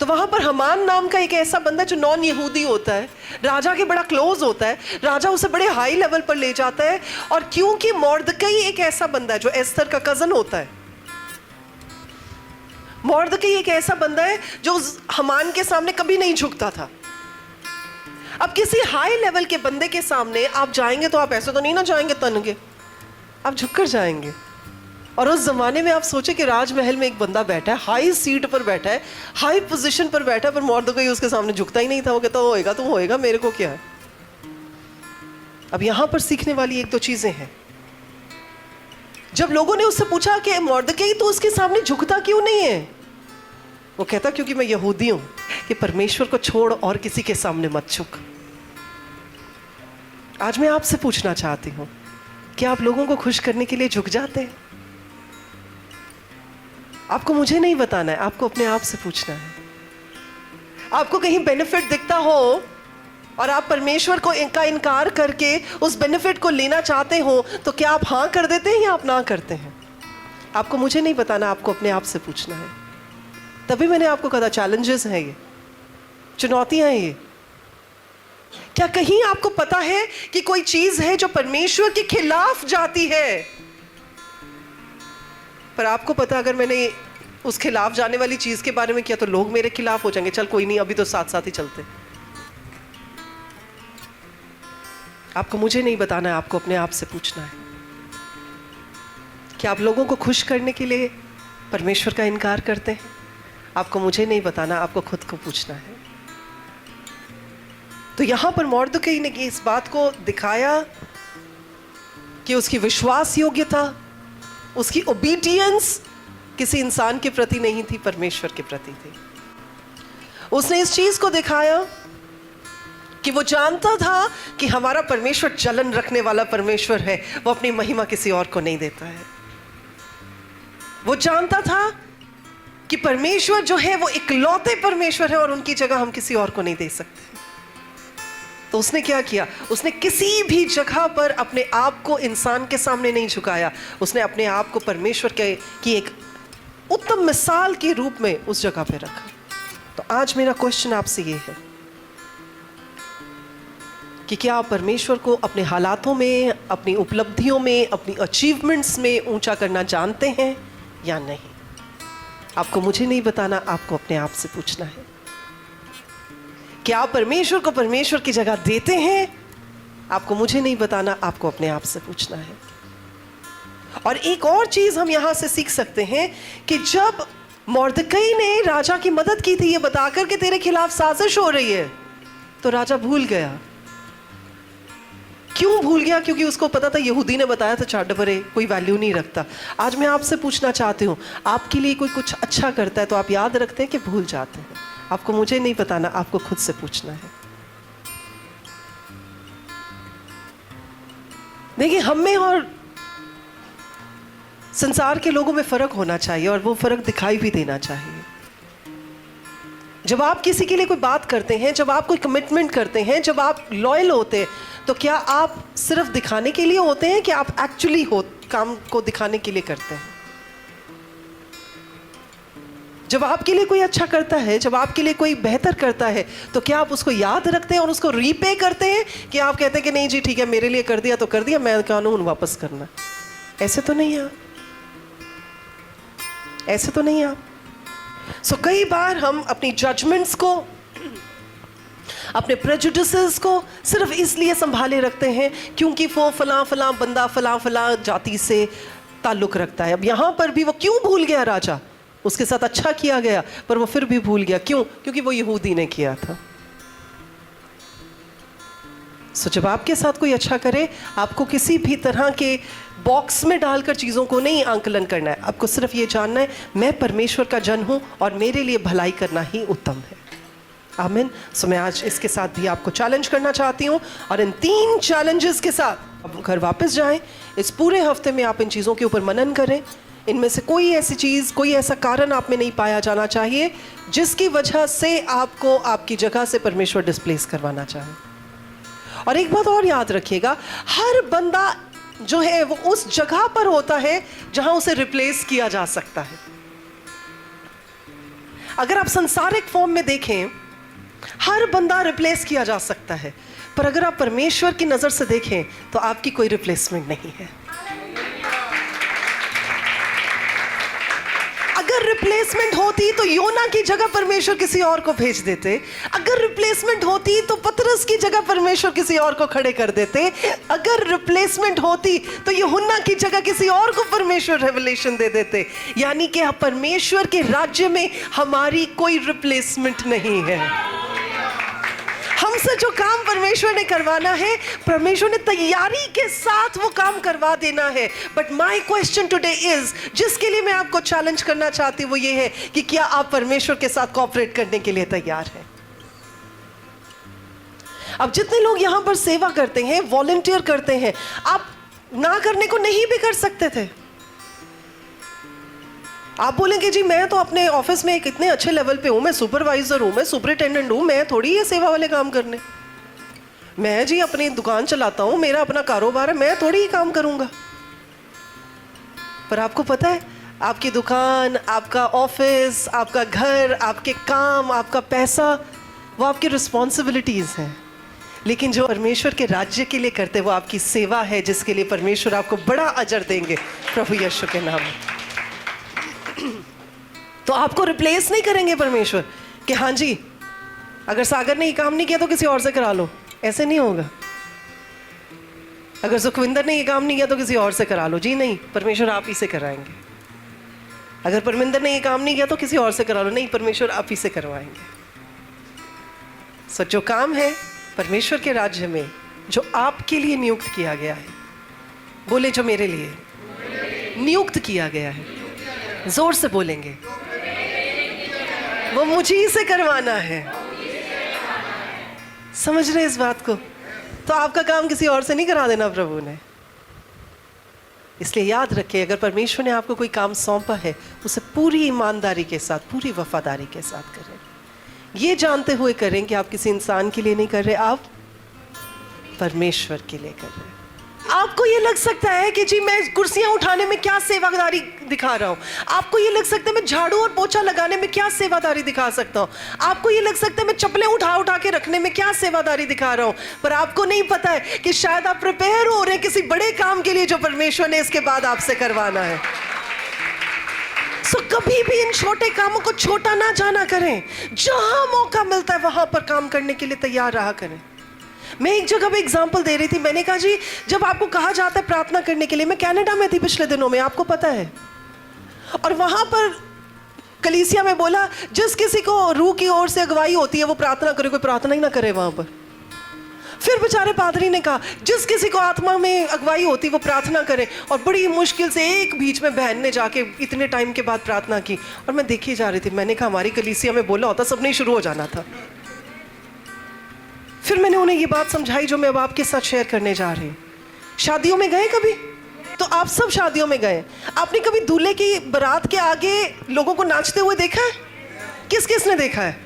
तो वहां पर हमान नाम का एक ऐसा बंदा जो नॉन यहूदी होता है, राजा के बड़ा क्लोज होता है, राजा उसे बड़े हाई लेवल पर ले जाता है। और क्योंकि मोर्दकई एक ऐसा बंदा है जो एस्थर का कजन होता है, मोर्दकई एक ऐसा बंदा है जो हमान के सामने कभी नहीं झुकता था। अब किसी हाई लेवल के बंदे के सामने आप जाएंगे तो आप ऐसे तो नहीं ना जाएंगे तन के, आप झुककर जाएंगे। और उस जमाने में आप सोचे कि राजमहल में एक बंदा बैठा है, हाई सीट पर बैठा है, हाई पोजीशन पर बैठा है, पर मोर्दकई उसके सामने झुकता ही नहीं था। वो कहता होएगा तो होएगा, मेरे को क्या है। अब यहां पर सीखने वाली 1-2 चीजें हैं। जब लोगों ने उससे पूछा कि मोर्दकई तो उसके सामने झुकता क्यों नहीं है, वो कहता क्योंकि मैं यहूदी हूं, कि परमेश्वर को छोड़ और किसी के सामने मत झुक। आज मैं आपसे पूछना चाहती हूं कि आप लोगों को खुश करने के लिए झुक जाते हैं? आपको मुझे नहीं बताना है, आपको अपने आप से पूछना है। आपको कहीं बेनिफिट दिखता हो और आप परमेश्वर को इनका इनकार करके उस बेनिफिट को लेना चाहते हो, तो क्या आप हाँ कर देते हैं या आप ना करते हैं? आपको मुझे नहीं बताना, आपको अपने आप से पूछना है। तभी मैंने आपको कहा चैलेंजेस हैं, ये चुनौतियां हैं। ये क्या कहीं आपको पता है कि कोई चीज है जो परमेश्वर के खिलाफ जाती है, पर आपको पता अगर मैंने उस खिलाफ जाने वाली चीज के बारे में किया तो लोग मेरे खिलाफ हो जाएंगे, चल कोई नहीं अभी तो साथ साथ ही चलते। आपको मुझे नहीं बताना है, आपको अपने आप से पूछना है कि आप लोगों को खुश करने के लिए परमेश्वर का इनकार करते हैं? आपको मुझे नहीं बताना, आपको खुद को पूछना है। तो तो यहां पर मॉर्दकै ने इस बात को दिखाया कि उसकी विश्वास योग्यता, उसकी ओबीडियंस किसी इंसान के प्रति नहीं थी, परमेश्वर के प्रति थी। उसने इस चीज को दिखाया कि वो जानता था कि हमारा परमेश्वर जलन रखने वाला परमेश्वर है, वो अपनी महिमा किसी और को नहीं देता है। वो जानता था कि परमेश्वर जो है वो इकलौते परमेश्वर है और उनकी जगह हम किसी और को नहीं दे सकते। तो उसने क्या किया? उसने किसी भी जगह पर अपने आप को इंसान के सामने नहीं झुकाया, उसने अपने आप को परमेश्वर की एक उत्तम मिसाल के रूप में उस जगह पे रखा। तो आज मेरा क्वेश्चन आपसे ये है कि क्या आप परमेश्वर को अपने हालातों में, अपनी उपलब्धियों में, अपनी अचीवमेंट्स में ऊंचा करना जानते हैं या नहीं? आपको मुझे नहीं बताना, आपको अपने आप से पूछना है। क्या आप परमेश्वर को परमेश्वर की जगह देते हैं? आपको मुझे नहीं बताना, आपको अपने आप से पूछना है। और एक और चीज हम यहां से सीख सकते हैं कि जब मॉर्दकै ने राजा की मदद की थी ये बताकर कि तेरे खिलाफ साजिश हो रही है, तो राजा भूल गया। क्यों भूल गया? क्योंकि उसको पता था, यहूदी ने बताया था, चाडबरे कोई वैल्यू नहीं रखता। आज मैं आपसे पूछना चाहती हूँ, आपके लिए कोई कुछ अच्छा करता है तो आप याद रखते हैं कि भूल जाते हैं? आपको मुझे नहीं बताना, आपको खुद से पूछना है। देखिए, हम में और संसार के लोगों में फर्क होना चाहिए और वो फर्क दिखाई भी देना चाहिए। जब आप किसी के लिए कोई बात करते हैं, जब आप कोई कमिटमेंट करते हैं, जब आप लॉयल होते हैं, तो क्या आप सिर्फ दिखाने के लिए होते हैं कि आप एक्चुअली काम को दिखाने के लिए करते हैं? जब आपके लिए कोई अच्छा करता है, जब आपके लिए कोई बेहतर करता है, तो क्या आप उसको याद रखते हैं और उसको रीपे करते हैं कि आप कहते हैं कि नहीं जी ठीक है, मेरे लिए कर दिया तो कर दिया, मैं कानून वापस करना? ऐसे तो नहीं आप, ऐसे तो नहीं आप। कई बार हम अपनी जजमेंट्स को, अपने प्रेजुडिसेस को सिर्फ इसलिए संभाले रखते हैं क्योंकि वो फलां फलां बंदा फलां फलां जाति से ताल्लुक रखता है। अब यहाँ पर भी वो क्यों भूल गया? राजा, उसके साथ अच्छा किया गया पर वो फिर भी भूल गया। क्यों? क्योंकि वो यहूदी ने किया था। जब आपके साथ कोई अच्छा करे, आपको किसी भी तरह के बॉक्स में डालकर चीज़ों को नहीं आंकलन करना है। आपको सिर्फ ये जानना है, मैं परमेश्वर का जन हूँ और मेरे लिए भलाई करना ही उत्तम है। आमीन। मैं आज इसके साथ भी आपको चैलेंज करना चाहती हूँ और इन 3 चैलेंजेस के साथ अब घर वापस जाएं। इस पूरे हफ्ते में आप इन चीज़ों के ऊपर मनन करें। इनमें से कोई ऐसी चीज़, कोई ऐसा कारण आप में नहीं पाया जाना चाहिए जिसकी वजह से आपको आपकी जगह से परमेश्वर डिस्प्लेस करवाना चाहे। और एक बात और याद रखिएगा, हर बंदा जो है वो उस जगह पर होता है जहां उसे रिप्लेस किया जा सकता है। अगर आप संसारिक फॉर्म में देखें, हर बंदा रिप्लेस किया जा सकता है, पर अगर आप परमेश्वर की नजर से देखें तो आपकी कोई रिप्लेसमेंट नहीं है। अगर रिप्लेसमेंट होती तो योना की जगह परमेश्वर किसी और को भेज देते। अगर रिप्लेसमेंट होती तो पतरस की जगह परमेश्वर किसी और को खड़े कर देते। अगर रिप्लेसमेंट होती तो यूहन्ना की जगह किसी और को परमेश्वर रेवलेशन दे देते। यानी कि परमेश्वर के राज्य में हमारी कोई रिप्लेसमेंट नहीं है। हमसे जो काम परमेश्वर ने करवाना है, परमेश्वर ने तैयारी के साथ वो काम करवा देना है। But my question today is, जिसके लिए मैं आपको चैलेंज करना चाहती हूँ वो ये है कि क्या आप परमेश्वर के साथ कोऑपरेट करने के लिए तैयार हैं? अब जितने लोग यहां पर सेवा करते हैं, वॉलंटियर करते हैं, आप ना करने को नहीं भी कर सकते थे। आप बोलेंगे जी मैं तो अपने ऑफिस में एक इतने अच्छे लेवल पे हूँ, मैं सुपरवाइजर हूँ, मैं सुपरिटेंडेंट हूँ, मैं थोड़ी ये सेवा वाले काम करने, मैं जी अपनी दुकान चलाता हूँ, मेरा अपना कारोबार है, मैं थोड़ी ही काम करूँगा। पर आपको पता है, आपकी दुकान, आपका ऑफिस, आपका घर, आपके काम, आपका पैसा, वो आपकी रिस्पॉन्सिबिलिटीज़ हैं। लेकिन जो परमेश्वर के राज्य के लिए करते वो आपकी सेवा है, जिसके लिए परमेश्वर आपको बड़ा अजर देंगे प्रभु यीशु के नाम में। तो आपको रिप्लेस नहीं करेंगे परमेश्वर कि हाँ जी अगर सागर ने ये काम नहीं किया तो किसी और से करा लो, ऐसे नहीं होगा। अगर सुखविंदर ने ये काम नहीं किया तो किसी और से करा लो, जी नहीं, परमेश्वर आप ही से कराएंगे। अगर परमिंदर ने ये काम नहीं किया तो किसी और से करा लो, नहीं, परमेश्वर आप ही से करवाएंगे। सो जो काम है परमेश्वर के राज्य में जो आपके लिए नियुक्त किया गया है, बोले जो मेरे लिए नियुक्त किया गया है, जोर से बोलेंगे, वो मुझे ही से करवाना है। समझ रहे इस बात को? तो आपका काम किसी और से नहीं करा देना प्रभु ने। इसलिए याद रखिए, अगर परमेश्वर ने आपको कोई काम सौंपा है, उसे पूरी ईमानदारी के साथ, पूरी वफादारी के साथ करें। ये जानते हुए करें कि आप किसी इंसान के लिए नहीं कर रहे, आप परमेश्वर के लिए कर रहे हैं। आपको ये लग सकता है कि जी मैं कुर्सियां उठाने में क्या सेवादारी दिखा रहा हूँ, आपको ये लग सकता है मैं झाड़ू और पोछा लगाने में क्या सेवादारी दिखा सकता हूँ, आपको ये लग सकता है मैं चप्पलें उठा उठा के रखने में क्या सेवादारी दिखा रहा हूँ, पर आपको नहीं पता है कि शायद आप प्रिपेयर हो रहे हैं किसी बड़े काम के लिए जो परमेश्वर ने इसके बाद आपसे करवाना है। कभी भी इन छोटे कामों को छोटा ना जाना करें। जहां मौका मिलता है वहां पर काम करने के लिए तैयार रहा करें। मैं एक जगह पे एग्जांपल दे रही थी, मैंने कहा जी जब आपको कहा जाता है प्रार्थना करने के लिए, मैं कनाडा में थी पिछले दिनों में, आपको पता है, और वहां पर कलीसिया में बोला जिस किसी को रूह की ओर से अगुवाई होती है वो प्रार्थना करे, कोई प्रार्थना ही ना करे वहां पर। फिर बेचारे पादरी ने कहा जिस किसी को आत्मा में अगुवाई होती वो प्रार्थना करे, और बड़ी मुश्किल से एक बीच में बहन ने जाके इतने टाइम के बाद प्रार्थना की, और मैं देखी जा रही थी। मैंने कहा हमारी कलीसिया में बोला होता सबने शुरू हो जाना था। फिर मैंने उन्हें ये बात समझाई जो मैं अब आपके साथ शेयर करने जा रही हूँ। शादियों में गए कभी? तो आप सब शादियों में गए, आपने कभी दूल्हे की बारात के आगे लोगों को नाचते हुए देखा है? किस किस ने देखा है?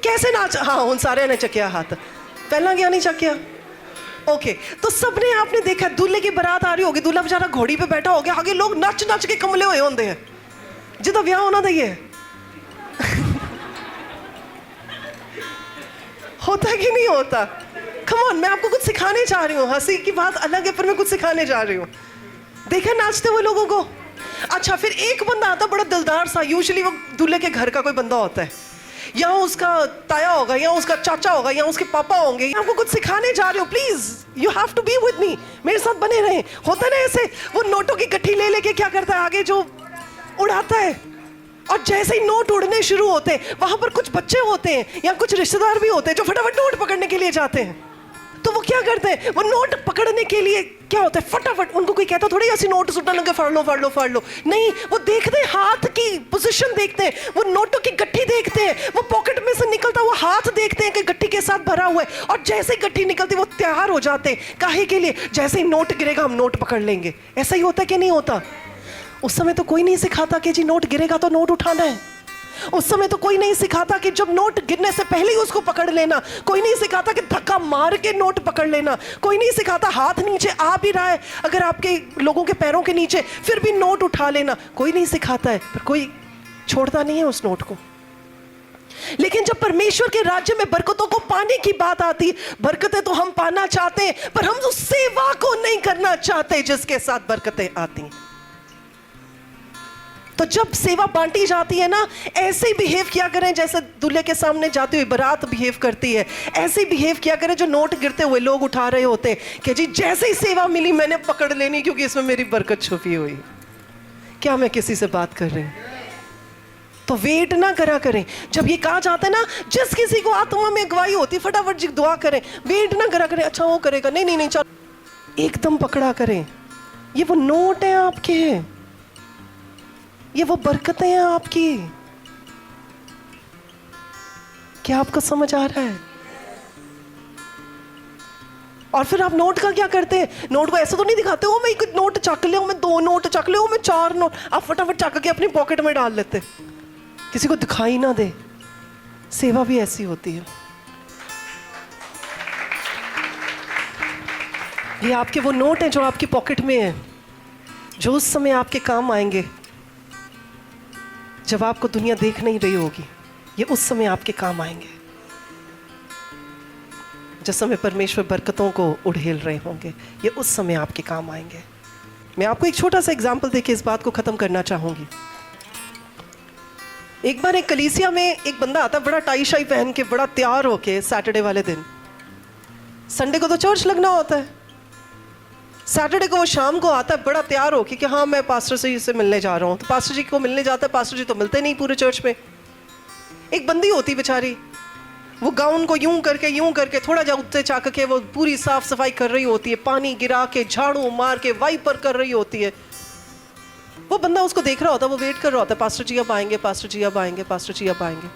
कैसे नाच? हाँ, उन सारे ने चकिया हाथ, पहला गया नहीं चकिया। ओके, तो सबने आपने देखा दूल्हे की बारात आ रही होगी, दूल्हा बेचारा घोड़ी पे बैठा हो गया, आगे लोग नच नच के कमले हुए होंगे हैं जिदा ब्याह होना था। ये होता कि नहीं होता? कम ऑन, मैं आपको कुछ सिखाने जा रही हूँ। हंसी की बात अलग है, पर मैं कुछ सिखाने जा रही हूँ। देखा नाचते हुए लोगों को? अच्छा, फिर एक बंदा आता बड़ा दिलदार सा, यूजुअली वो दूल्हे के घर का कोई बंदा होता है, या उसका ताया होगा, या उसका चाचा होगा, या उसके पापा होंगे। आपको कुछ सिखाने जा रही हूँ, please you have to be with me, मेरे साथ बने रहें। होता ना ऐसे, वो नोटों की गट्ठी ले लेके क्या करता है आगे जो उड़ाता है, और जैसे ही नोट उड़ने शुरू होते हैं वहां पर कुछ बच्चे होते हैं या कुछ रिश्तेदार भी होते हैं जो फटाफट नोट पकड़ने के लिए जाते हैं। तो वो क्या करते हैं, वो नोट पकड़ने के लिए क्या होता है, फटाफट, उनको कोई कहता थोड़ी ऐसी नोट सुटने लगे फाड़ लो फाड़ लो फाड़ लो, नहीं, वो देखते हैं हाथ की पोजीशन देखते हैं, वो नोटों की गट्ठी देखते हैं, वो पॉकेट में से निकलता वो हाथ देखते हैं कि गट्ठी के साथ भरा हुआ है, और जैसे ही गट्ठी निकलती वो तैयार हो जाते हैं। काहे के लिए? जैसे ही नोट गिरेगा हम नोट पकड़ लेंगे। ऐसा ही होता है कि नहीं होता? उस समय तो कोई नहीं सिखाता कि जी नोट गिरेगा तो नोट उठाना है। उस समय तो कोई नहीं सिखाता कि जब नोट गिरने से पहले ही उसको पकड़ लेना। कोई नहीं सिखाता कि धक्का मार के नोट पकड़ लेना। कोई नहीं सिखाता हाथ नीचे आ भी रहा है अगर आपके लोगों के पैरों के नीचे, फिर भी नोट उठा लेना। कोई नहीं सिखाता है, पर कोई छोड़ता नहीं है उस नोट को। लेकिन जब परमेश्वर के राज्य में बरकतों को पाने की बात आती, बरकतें तो हम पाना चाहते हैं, पर हम उस सेवा को नहीं करना चाहते जिसके साथ बरकतें आती हैं। तो जब सेवा बांटी जाती है ना, ऐसे ही बिहेव किया करें जैसे दूल्हे के सामने जाती हुई बारात बिहेव करती है। ऐसे ही बिहेव किया करें जो नोट गिरते हुए लोग उठा रहे होते हैं कि जी जैसे ही सेवा मिली मैंने पकड़ लेनी क्योंकि इसमें मेरी बरकत छुपी हुई। क्या मैं किसी से बात कर रही हूं? तो वेट ना करा करें। जब ये कहा जाता है ना जिस किसी को आत्मा में अगुवाई होती फटाफट जी दुआ करें, वेट ना करा करें अच्छा वो करेगा, नहीं नहीं नहीं, चल एकदम पकड़ा करें। ये वो नोट है आपके, ये वो बरकतें हैं आपकी। क्या आपको समझ आ रहा है? और फिर आप नोट का क्या करते हैं? नोट को ऐसे तो नहीं दिखाते हो मैं एक नोट चक ले, मैं 2 नोट चक ले, मैं 4 नोट, आप फटाफट चक के अपनी पॉकेट में डाल लेते, किसी को दिखाई ना दे। सेवा भी ऐसी होती है। ये आपके वो नोट हैं जो आपकी पॉकेट में है, जो उस समय आपके काम आएंगे जब आपको दुनिया देख नहीं रही होगी। ये उस समय आपके काम आएंगे जिस समय परमेश्वर बरकतों को उड़ेल रहे होंगे। ये उस समय आपके काम आएंगे। मैं आपको एक छोटा सा एग्जाम्पल देके इस बात को ख़त्म करना चाहूँगी। एक बार एक कलीसिया में एक बंदा आता, बड़ा टाई शाई पहन के, बड़ा तैयार होके, सैटरडे वाले दिन, संडे को तो चर्च लगना होता है, सैटरडे को वो शाम को आता है बड़ा तैयार होके कि हाँ मैं पास्टर जी से मिलने जा रहा हूँ। तो पास्टर जी को मिलने जाता है, पास्टर जी तो मिलते नहीं पूरे चर्च में। एक बंदी होती बेचारी, वो गाउन को यूं करके थोड़ा जा उत्ते चाक के वो पूरी साफ सफाई कर रही होती है, पानी गिरा के, झाड़ू मार के, वाइपर कर रही होती है। वो बंदा उसको देख रहा होता है, वो वेट कर रहा होता है, पास्टर जी अब आएंगे, पास्टर जी अब आएंगे, पास्टर जी अब आएंगे।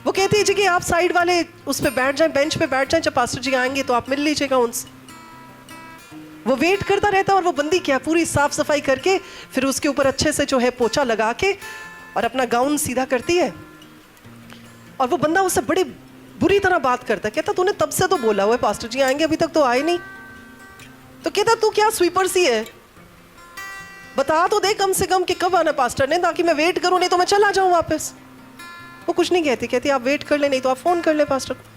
वो कहती है जी कि आप साइड वाले उस पे बैठ जाएं, बेंच पे बैठ जाएं, जब पास्टर जी आएंगे तो आप मिल लीजिएगा उनसे। वो वेट करता रहता है और वो बंदी क्या पूरी साफ सफाई करके फिर उसके ऊपर अच्छे से जो है पोछा लगा के और अपना गाउन सीधा करती है। और वो बंदा उससे बड़ी बुरी तरह बात करता है, कहता तूने तब से तो बोला हुआ है पास्टर जी आएंगे, अभी तक तो आए नहीं। तो कहता तू क्या स्वीपर सी है, बता तो दे कम से कम कि कब आना पास्टर ने, ताकि मैं वेट करूं, नहीं तो मैं चला जाऊं वापस। वो कुछ नहीं कहती, कहती आप वेट कर ले, नहीं तो आप फोन कर ले पास्टर को।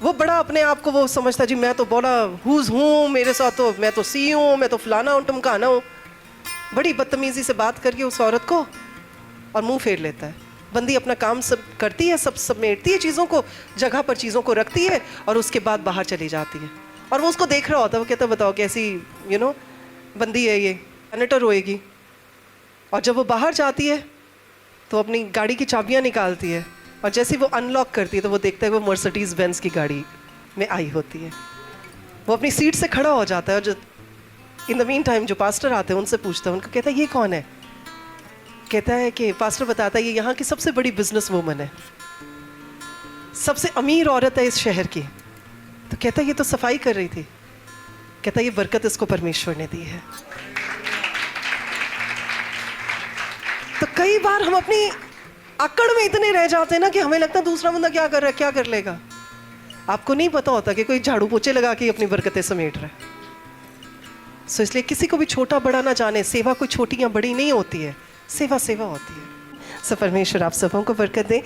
वो बड़ा अपने आप को वो समझता जी मैं तो बड़ा हुज हूँ, मेरे साथ तो मैं तो सी हूँ, मैं तो फलाना हूँ टमकाना हूँ। बड़ी बदतमीजी से बात करके उस औरत को और मुंह फेर लेता है। बंदी अपना काम सब करती है, सब समेटती है, चीज़ों को जगह पर चीज़ों को रखती है और उसके बाद बाहर चली जाती है। और वो उसको देख रहा होता है, वो कहता बताओ कैसी बंदी है ये, सेनेटर होएगी। और जब वो बाहर जाती है तो अपनी गाड़ी की चाबियां निकालती है और जैसे वो अनलॉक करती है तो वो देखता है वो मर्सिडीज बेंज की गाड़ी में आई होती है। वो अपनी सीट से खड़ा हो जाता है और जो इन द मीन टाइम जो पास्टर आते हैं उनसे पूछता है, उनको कहता है ये कौन है। कहता है कि पास्टर बताता है ये यहाँ की सबसे बड़ी बिजनेस वूमन है, सबसे अमीर औरत है इस शहर की। तो कहता है ये तो सफाई कर रही थी। कहता है ये बरकत इसको परमेश्वर ने दी है। तो कई बार हम अपनी अकड़ में इतने रह जाते हैं ना कि हमें लगता है दूसरा बंदा क्या कर रहा है, क्या कर लेगा। आपको नहीं पता होता कि कोई झाड़ू पोछे लगा के अपनी बरकतें समेट रहा है। सो इसलिए किसी को भी छोटा बड़ा ना जाने। सेवा कोई छोटी या बड़ी नहीं होती है, सेवा सेवा होती है। सो परमेश्वर आप सबों को बरकत दे।